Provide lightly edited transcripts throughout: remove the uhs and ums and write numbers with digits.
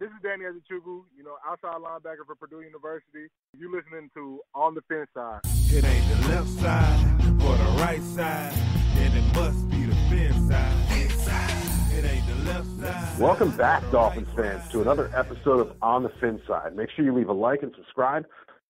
This is Danny Azuchukwu, outside linebacker for Purdue University. You listening to On the FinSide. It ain't the left side or the right side, and it must be the FinSide. It ain't the left side. Welcome back, Dolphins fans, to another episode of On the FinSide. Make sure you leave a like and subscribe.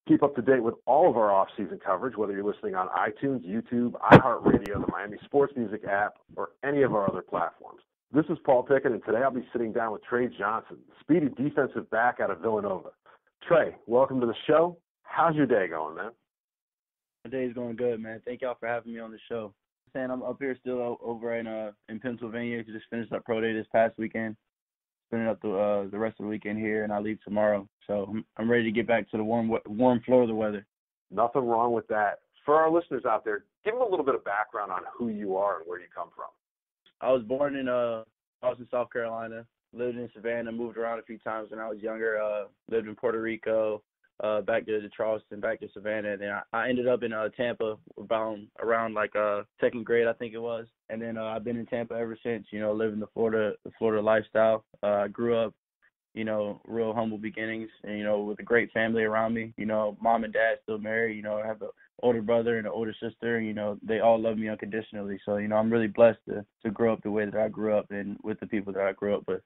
Keep up to date with all of our off-season coverage, whether you're listening on iTunes, YouTube, iHeartRadio, the Miami Sports Music app, or any of our other platforms. This is Paul Pickett, and today I'll be sitting down with Trey Johnson, speedy defensive back out of Villanova. Trey, welcome to the show. How's your day going, man? My day's going good, man. Thank y'all for having me on the show. I'm up here still over in Pennsylvania to just finish up pro day this past weekend. Spending up the rest of the weekend here, and I leave tomorrow. So I'm ready to get back to the warm Florida weather. Nothing wrong with that. For our listeners out there, give them a little bit of background on who you are and where you come from. I was born in Austin, South Carolina. Lived in Savannah, moved around a few times when I was younger. Lived in Puerto Rico, back to Charleston, back to Savannah. And then I ended up in Tampa around second grade, I think it was. And then I've been in Tampa ever since, living the Florida lifestyle. I grew up, real humble beginnings and, with a great family around me. Mom and dad still married. I have an older brother and an older sister. They all love me unconditionally. So, I'm really blessed to grow up the way that I grew up and with the people that I grew up with.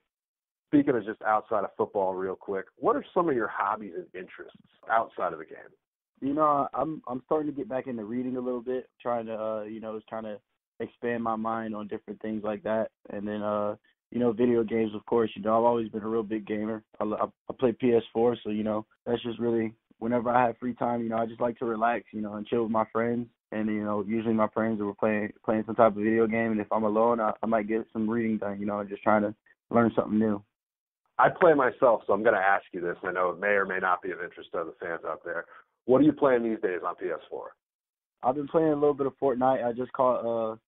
Speaking of just outside of football real quick, what are some of your hobbies and interests outside of the game? I'm starting to get back into reading a little bit, trying to expand my mind on different things like that. And then, video games, of course. I've always been a real big gamer. I play PS4, so, that's just really whenever I have free time, I just like to relax, and chill with my friends. And, usually my friends are playing some type of video game. And if I'm alone, I might get some reading done, and just trying to learn something new. I play myself, so I'm going to ask you this. I know it may or may not be of interest to the fans out there. What are you playing these days on PS4? I've been playing a little bit of Fortnite. I just caught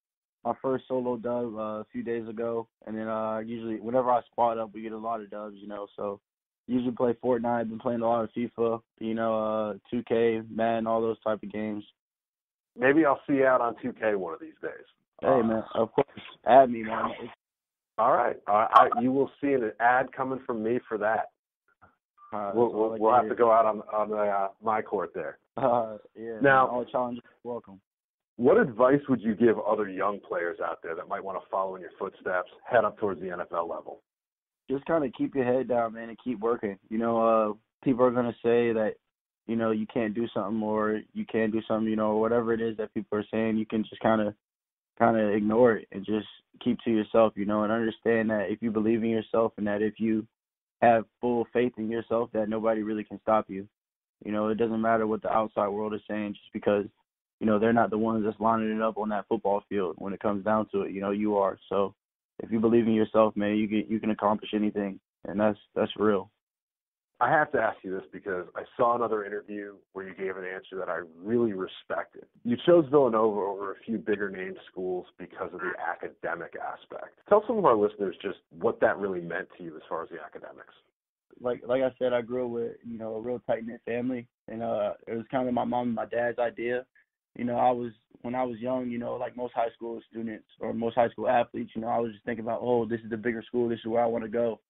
my first solo dub a few days ago. And then usually whenever I squad up, we get a lot of dubs, so usually play Fortnite. I've been playing a lot of FIFA, 2K, Madden, all those type of games. Maybe I'll see you out on 2K one of these days. Hey, man, of course. Add me, man. All right. You will see an ad coming from me for that. We'll have to go out on my court there. Yeah. Now, all challengers welcome. What advice would you give other young players out there that might want to follow in your footsteps, head up towards the NFL level? Just kind of keep your head down, man, and keep working. People are going to say that, you can't do something or you can do something, whatever it is that people are saying, you can just kind of ignore it and just keep to yourself, and understand that if you believe in yourself and that if you have full faith in yourself, that nobody really can stop you. It doesn't matter what the outside world is saying just because, they're not the ones that's lining it up on that football field. When it comes down to it, you are. So if you believe in yourself, man, you can accomplish anything, and that's real. I have to ask you this because I saw another interview where you gave an answer that I really respected. You chose Villanova over a few bigger name schools because of the academic aspect. Tell some of our listeners just what that really meant to you as far as the academics. Like I said, I grew up with, a real tight-knit family, and it was kind of my mom and my dad's idea. When I was young, like most high school students or most high school athletes, I was just thinking about, this is the bigger school, this is where I want to go.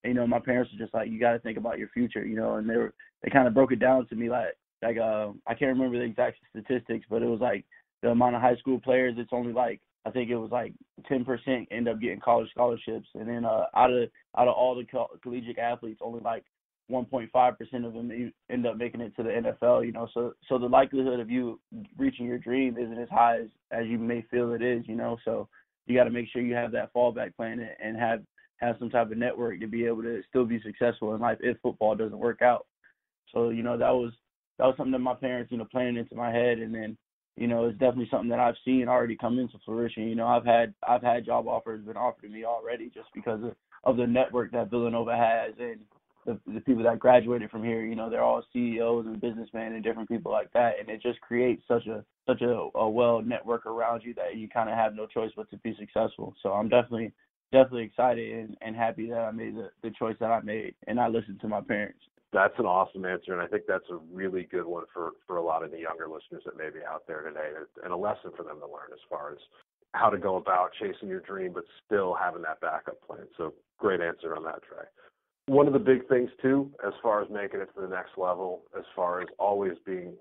My parents were just like, you got to think about your future, and they kind of broke it down to me like I can't remember the exact statistics, but it was like the amount of high school players, it's only like, I think it was like 10% end up getting college scholarships. And then out of all the collegiate athletes, only like 1.5% of them end up making it to the NFL, so the likelihood of you reaching your dream isn't as high as you may feel it is, so you got to make sure you have that fallback plan and have some type of network to be able to still be successful in life if football doesn't work out. So, that was something that my parents, planted into my head. And then, it's definitely something that I've seen already come into fruition. I've had job offers been offered to me already just because of the network that Villanova has and the people that graduated from here. They're all CEOs and businessmen and different people like that. And it just creates such a well network around you that you kind of have no choice but to be successful. So I'm definitely excited and happy that I made the choice that I made, and I listened to my parents. That's an awesome answer, and I think that's a really good one for a lot of the younger listeners that may be out there today, and a lesson for them to learn as far as how to go about chasing your dream but still having that backup plan. So great answer on that, Trey. One of the big things, too, as far as making it to the next level, as far as always being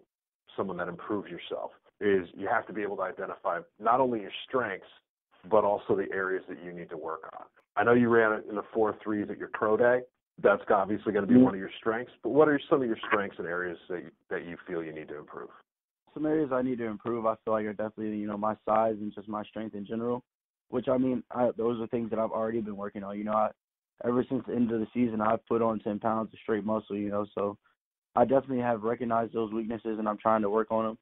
someone that improves yourself, is you have to be able to identify not only your strengths, but also the areas that you need to work on. I know you ran it in the 4.3s at your pro day. That's obviously going to be one of your strengths. But what are some of your strengths and areas that you feel you need to improve? Some areas I need to improve, I feel like, are definitely, my size and just my strength in general, which, those are things that I've already been working on. Ever since the end of the season, I've put on 10 pounds of straight muscle, so I definitely have recognized those weaknesses, and I'm trying to work on them.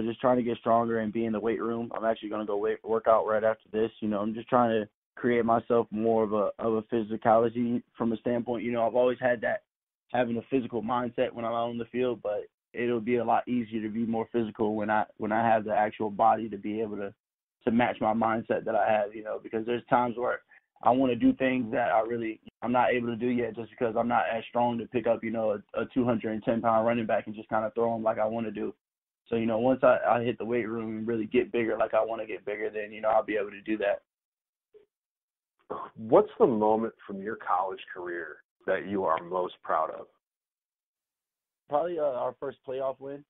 Just trying to get stronger and be in the weight room. I'm actually going to go work out right after this. I'm just trying to create myself more of a physicality from a standpoint. I've always had that, having a physical mindset when I'm out on the field, but it'll be a lot easier to be more physical when I have the actual body to be able to match my mindset that I have, because there's times where I want to do things that I'm not able to do yet just because I'm not as strong to pick up, a 210-pound running back and just kind of throw them like I want to do. So, once I hit the weight room and really get bigger like I want to get bigger, then, I'll be able to do that. What's the moment from your college career that you are most proud of? Probably our first playoff win.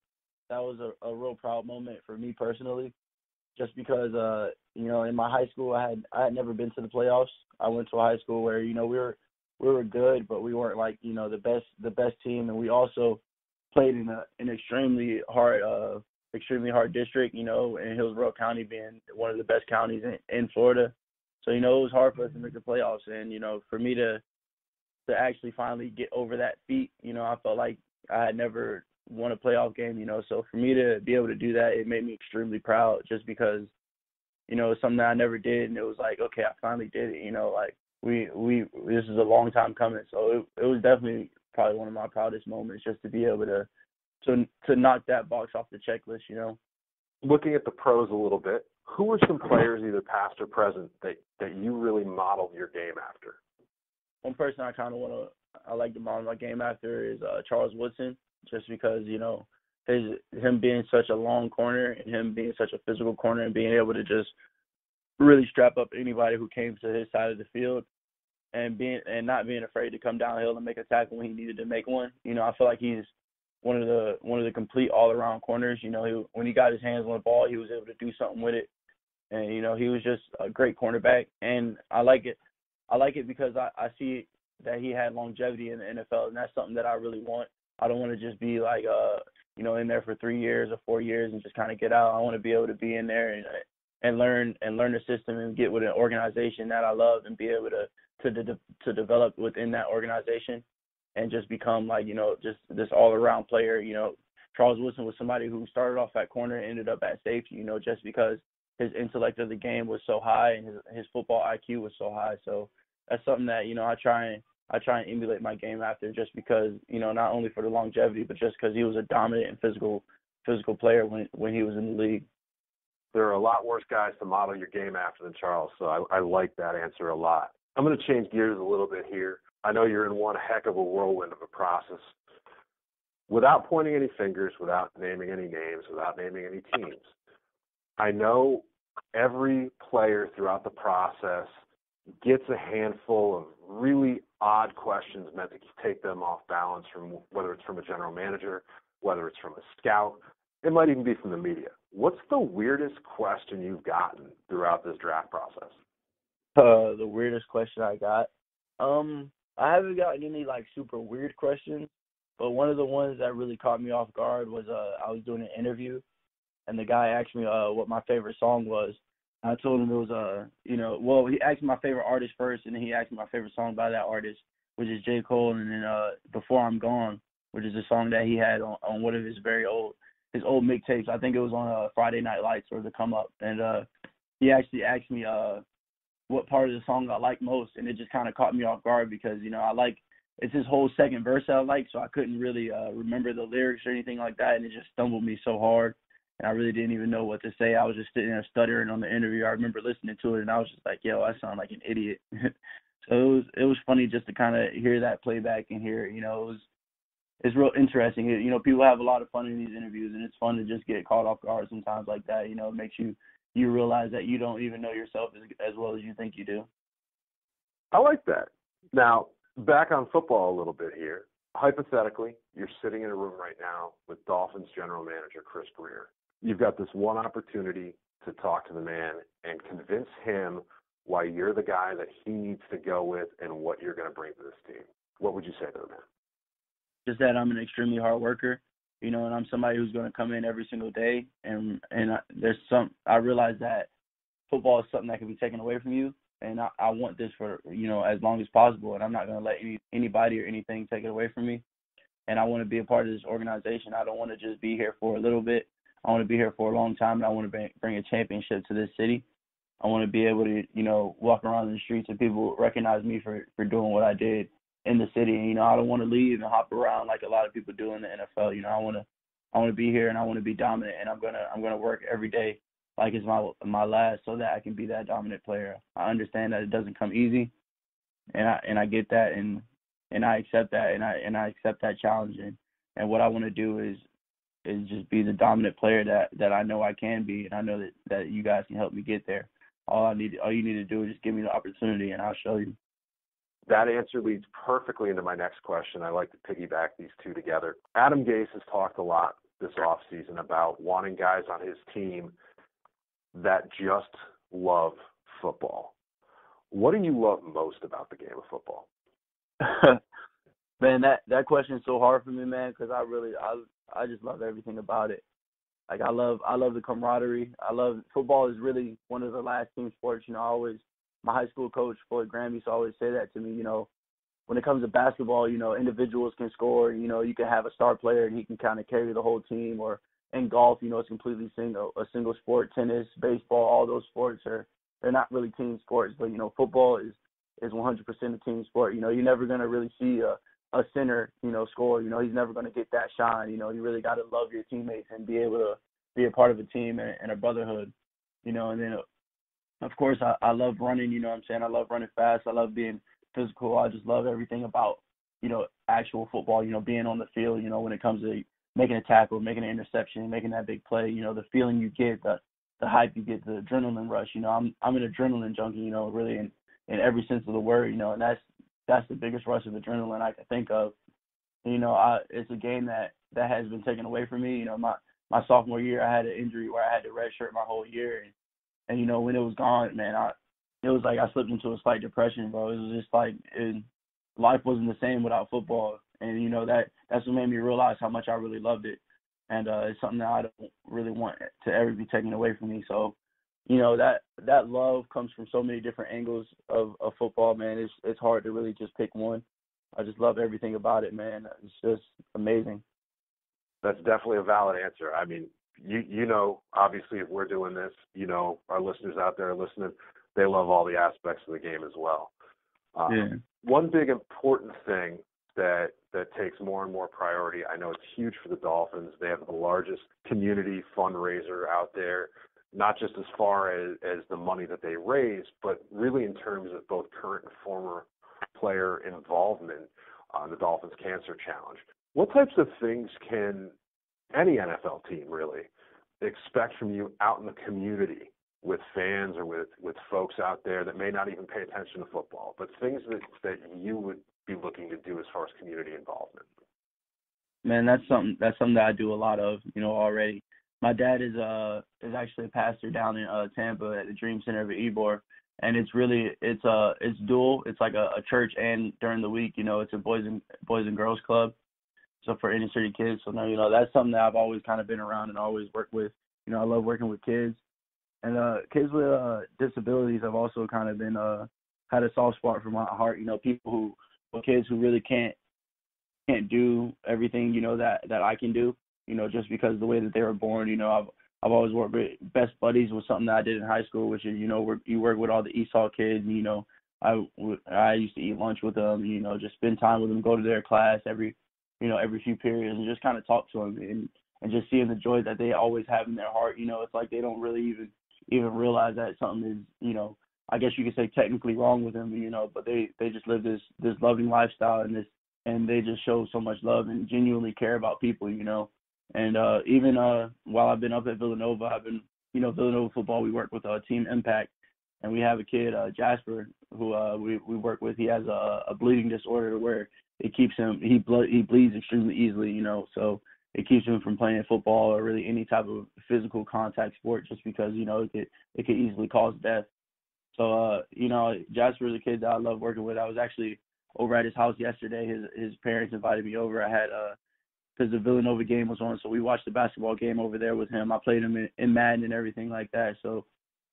That was a real proud moment for me personally, just because, in my high school I had never been to the playoffs. I went to a high school where, we were good, but we weren't like, the best team, and we also played in an extremely hard district, in Hillsborough County being one of the best counties in Florida. So, it was hard for us to make the playoffs, and, for me to actually finally get over that feat, I felt like I had never won a playoff game, so for me to be able to do that, it made me extremely proud just because, it's something that I never did, and it was like, okay, I finally did it, this is a long time coming. So it was definitely probably one of my proudest moments, just to be able to knock that box off the checklist, Looking at the pros a little bit, who are some players, either past or present, that you really modeled your game after? One person I like to model my game after is Charles Woodson, just because, him being such a long corner and him being such a physical corner and being able to just really strap up anybody who came to his side of the field and not being afraid to come downhill and make a tackle when he needed to make one. I feel like he's one of the complete all-around corners. When he got his hands on the ball, he was able to do something with it. And, he was just a great cornerback. And I like it. I like it because I see that he had longevity in the NFL, and that's something that I really want. I don't want to just be like, in there for 3 years or 4 years and just kind of get out. I want to be able to be in there and learn the system and get with an organization that I love and be able to develop within that organization and just become like, just this all-around player. Charles Woodson was somebody who started off at corner and ended up at safety, just because his intellect of the game was so high and his football IQ was so high. So that's something that, I try and emulate my game after, just because, not only for the longevity, but just because he was a dominant and physical player when he was in the league. There are a lot worse guys to model your game after than Charles, so I like that answer a lot. I'm going to change gears a little bit here. I know you're in one heck of a whirlwind of a process. Without pointing any fingers, without naming any names, without naming any teams, I know every player throughout the process gets a handful of really odd questions meant to take them off balance, from whether it's from a general manager, whether it's from a scout. It might even be from the media. What's the weirdest question you've gotten throughout this draft process? The weirdest question I got? I haven't gotten any like super weird questions, but one of the ones that really caught me off guard was I was doing an interview, and the guy asked me what my favorite song was. I told him it was he asked me my favorite artist first, and then he asked me my favorite song by that artist, which is J. Cole, and then Before I'm Gone, which is a song that he had on one of his old mixtapes. I think it was on Friday Night Lights or The Come Up, and he actually asked me what part of the song I like most, and it just kind of caught me off guard because it's his whole second verse I like, so I couldn't really remember the lyrics or anything like that, and it just stumbled me so hard, and I really didn't even know what to say. I was just sitting there stuttering on the interview. I remember listening to it, and I was just like, yo, I sound like an idiot. So it was funny just to kind of hear that playback and hear, it's real interesting. People have a lot of fun in these interviews, and it's fun to just get caught off guard sometimes like that. It makes you realize that you don't even know yourself as well as you think you do. I like that. Now, Back on football a little bit here. Hypothetically, you're sitting in a room right now with Dolphins general manager Chris Greer. You've got this one opportunity to talk to the man and convince him why you're the guy that he needs to go with and what you're going to bring to this team. What would you say to the man? Just that I'm an extremely hard worker, and I'm somebody who's going to come in every single day. And I realize that football is something that can be taken away from you, and I want this for, as long as possible, and I'm not going to let anybody or anything take it away from me. And I want to be a part of this organization. I don't want to just be here for a little bit. I want to be here for a long time, and I want to bring a championship to this city. I want to be able to, walk around in the streets and people recognize me for doing what I did in the city. And, I don't want to leave and hop around like a lot of people do in the NFL. I want to be here, and I want to be dominant, and I'm gonna work every day like it's my last, so that I can be that dominant player. I understand that it doesn't come easy, and I get that, and I accept that, and I accept that challenge. And what I want to do is just be the dominant player that I know I can be, and I know that you guys can help me get there. All you need to do is just give me the opportunity, and I'll show you. That answer leads perfectly into my next question. I like to piggyback these two together. Adam Gase has talked a lot this offseason about wanting guys on his team that just love football. What do you love most about the game of football? Man, that question is so hard for me, man, because I just love everything about it. Like I love the camaraderie. Football is really one of the last team sports. My high school coach, Floyd Graham, used to always say that to me. When it comes to basketball, individuals can score. You can have a star player and he can kind of carry the whole team. Or in golf, it's completely a single sport. Tennis, baseball, all those sports they're not really team sports. But football is 100% a team sport. You're never gonna really see a center, score. He's never gonna get that shine. You really got to love your teammates and be able to be a part of a team and a brotherhood. And then of course I love running. I love running fast. I love being physical. I just love everything about actual football. Being on the field. When it comes to making a tackle, making an interception, making that big play. The feeling you get, the hype you get, the adrenaline rush. I'm an adrenaline junkie. Really in every sense of the word. And that's the biggest rush of adrenaline I can think of. It's a game that has been taken away from me. My sophomore year, I had an injury where I had to redshirt my whole year, and when it was gone, man, it was like I slipped into a slight depression, bro. It was just like life wasn't the same without football, and that's what made me realize how much I really loved it, and it's something that I don't really want to ever be taken away from me. So, that love comes from so many different angles of football, man. It's hard to really just pick one. I just love everything about it, man. It's just amazing. That's definitely a valid answer. I mean, obviously if we're doing this, our listeners out there are listening, they love all the aspects of the game as well. One big important thing that takes more and more priority, I know it's huge for the Dolphins. They have the largest community fundraiser out there, not just as far as the money that they raise, but really in terms of both current and former player involvement on the Dolphins Cancer Challenge. What types of things can any NFL team really expect from you out in the community with fans or with folks out there that may not even pay attention to football, but things that you would be looking to do as far as community involvement? Man, that's something that I do a lot of, already. My dad is actually a pastor down in Tampa at the Dream Center of Ybor, and it's dual. It's like a church, and during the week, it's a boys and girls club. So for inner city kids, so now that's something that I've always kind of been around and always worked with. I love working with kids, and kids with disabilities have also kind of been had a soft spot for my heart. Kids who really can't do everything that I can do. Just because of the way that they were born. I've always worked with best buddies was something that I did in high school, which is you work with all the Esau kids. And, I used to eat lunch with them. Just spend time with them, go to their class every few periods, and just kind of talk to them and just seeing the joy that they always have in their heart. It's like they don't really even realize that something is, I guess you could say technically wrong with them, but they just live this loving lifestyle and they just show so much love and genuinely care about people, And even while I've been up at Villanova, I've been, Villanova-football, we work with Team Impact, And we have a kid, Jasper, who we work with. He has a bleeding disorder where it keeps him he bleeds extremely easily, you know, so it keeps him from playing football or really any type of physical contact sport just because, you know, it could easily cause death. So you know, Jasper is a kid that I love working with. I was actually over at his house yesterday. His parents invited me over. I had because the Villanova game was on, so we watched the basketball game over there with him. I played him in Madden and everything like that. So,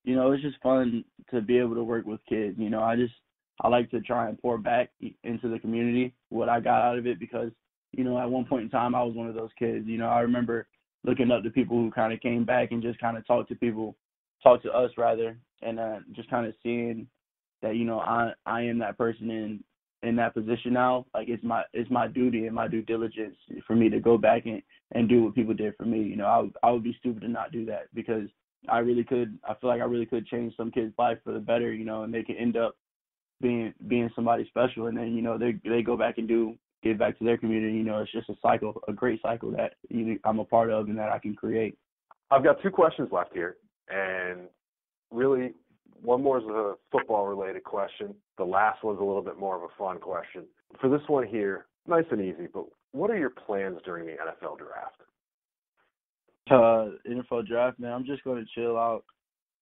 you know, it's just fun to be able to work with kids. You know, I like to try and pour back into the community what I got out of it because, you know, at one point in time I was one of those kids. You know, I remember looking up to people who kind of came back and just kind of talked to us rather, and just kind of seeing that, you know, I am that person in that position now. Like it's my duty and my due diligence for me to go back and do what people did for me. You know, I would be stupid to not do that because I feel like I really could change some kid's life for the better, you know, and they can end up being somebody special, and then, you know, they go back and give back to their community. You know, it's just a cycle, a great cycle that I'm a part of and that I can create. I've got 2 questions left here, and really one more is a football-related question. The last one's a little bit more of a fun question. For this one here, nice and easy, but what are your plans during the NFL draft? NFL draft, man, I'm just going to chill out,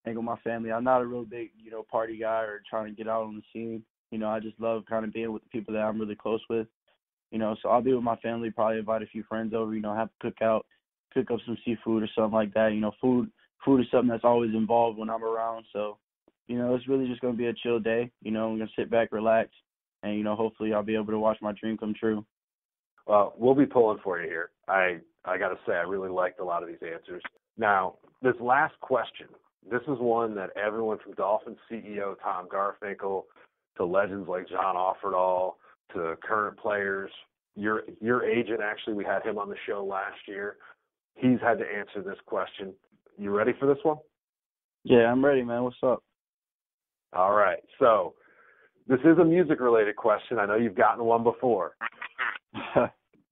hang with my family. I'm not a real big, you know, party guy or trying to get out on the scene. You know, I just love kind of being with the people that I'm really close with. You know, so I'll be with my family, probably invite a few friends over, you know, have a cookout, cook up some seafood or something like that. You know, food is something that's always involved when I'm around. So, you know, it's really just going to be a chill day. You know, I'm going to sit back, relax, and, you know, hopefully I'll be able to watch my dream come true. Well, we'll be pulling for you here. I got to say, I really liked a lot of these answers. Now, this last question, this is one that everyone from Dolphins CEO Tom Garfinkel to legends like John Offerdahl to current players, your agent, actually, we had him on the show last year. He's had to answer this question. You ready for this one? Yeah, I'm ready, man. What's up? All right. So this is a music-related question. I know you've gotten one before.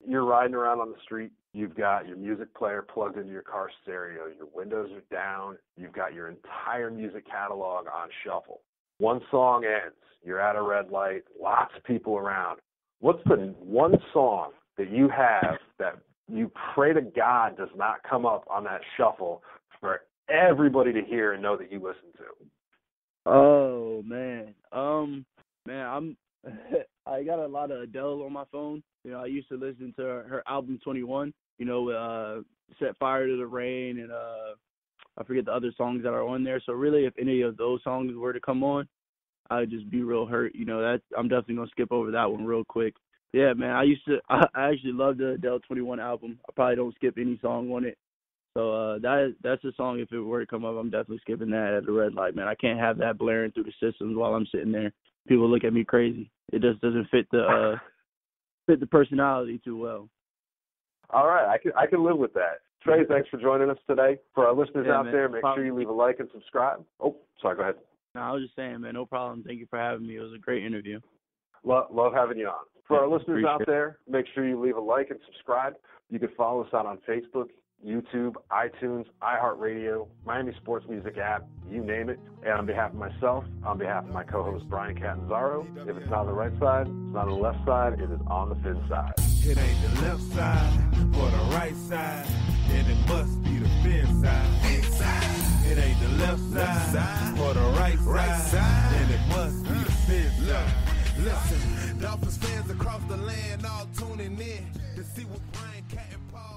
You're riding around on the street. You've got your music player plugged into your car stereo. Your windows are down. You've got your entire music catalog on shuffle. One song ends. You're at a red light. Lots of people around. What's the one song that you have that you pray to God does not come up on that shuffle for everybody to hear and know that you listen to? Oh, man. Man, I got a lot of Adele on my phone. You know, I used to listen to her album 21, you know, Set Fire to the Rain, and I forget the other songs that are on there. So really, if any of those songs were to come on, I would just be real hurt. You know, I'm definitely going to skip over that one real quick. Yeah, man, I actually love the Adele 21 album. I probably don't skip any song on it. So that's a song, if it were to come up, I'm definitely skipping that at the red light, man. I can't have that blaring through the systems while I'm sitting there. People look at me crazy. It just doesn't fit the personality too well. All right, I can live with that. Trey, thanks for joining us today. For our listeners out there, make sure you leave a like and subscribe. Oh, sorry, go ahead. No, I was just saying, man, no problem. Thank you for having me. It was a great interview. Love having you on. For our listeners out there, make sure you leave a like and subscribe. You can follow us out on Facebook, YouTube, iTunes, iHeartRadio, Miami Sports Music app, you name it. And on behalf of myself, on behalf of my co-host Brian Catanzaro, if it's not on the right side, it's not on the left side, it is on the FinSide. It ain't the left side or the right side, then it must be the FinSide. It ain't the left side or the right side, then it must be the FinSide. Listen, Dolphins fans across the land all tuning in to see what Brian Cat and Paul